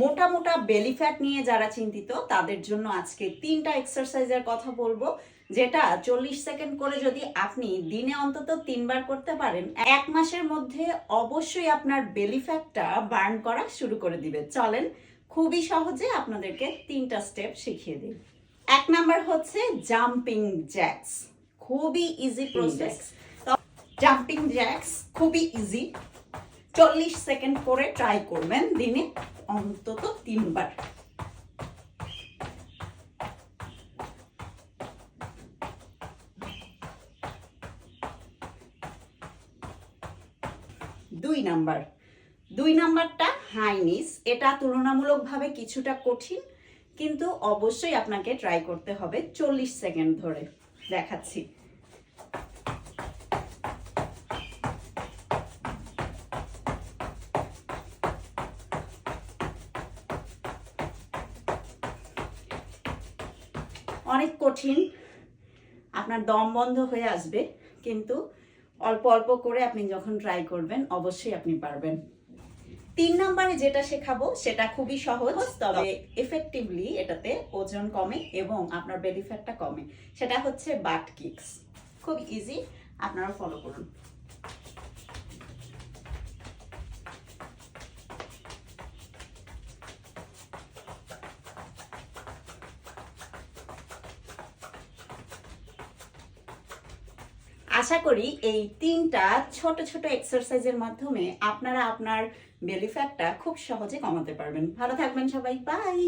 মোটা মোটা belly fat নিয়ে যারা চিন্তিত তাদের জন্য আজকে 3টা এক্সারসাইজের কথা বলবো, যেটা 40 সেকেন্ড করে যদি আপনি দিনে অন্তত 3বার করতে পারেন, 1 মাসের মধ্যে অবশ্যই আপনার বেলি ফ্যাটটা বার্ন করা শুরু করে দিবে। চলেন খুবই সহজে আপনাদেরকে 3টা স্টেপ শিখিয়ে দিই। 1 নাম্বার হচ্ছে জাম্পিং জ্যাক্স। খুবই ইজি প্রসেস। জাম্পিং জ্যাক্স খুবই ইজি। 40 সেকেন্ড করে ট্রাই করবেন দিনে অন্তত 3বার। দুই নাম্বারটা হাই নিস। এটা তুলনামূলকভাবে কিছুটা কঠিন, কিন্তু অবশ্যই আপনাকে ট্রাই করতে হবে 40 সেকেন্ড ধরে। দেখাচ্ছি। অনেক কঠিন, আপনার দম বন্ধ হয়ে আসবে, কিন্তু অল্প অল্প করে আপনি যখন ট্রাই করবেন অবশ্যই আপনি পারবেন। 3 নম্বরে যেটা শেখাবো সেটা খুবই সহজ, তবে এফেক্টিভলি এটাতে ওজন কমে এবং আপনার বেলি ফ্যাটটা কমে। সেটা হচ্ছে বাট কিকস। খুব ইজি, আপনারা ফলো করুন। আশা করি এই 3টা ছোট ছোট এক্সারসাইজের মাধ্যমে আপনারা আপনার বেলি ফ্যাটটা খুব সহজে কমাতে পারবেন। ভালো থাকবেন সবাই, বাই।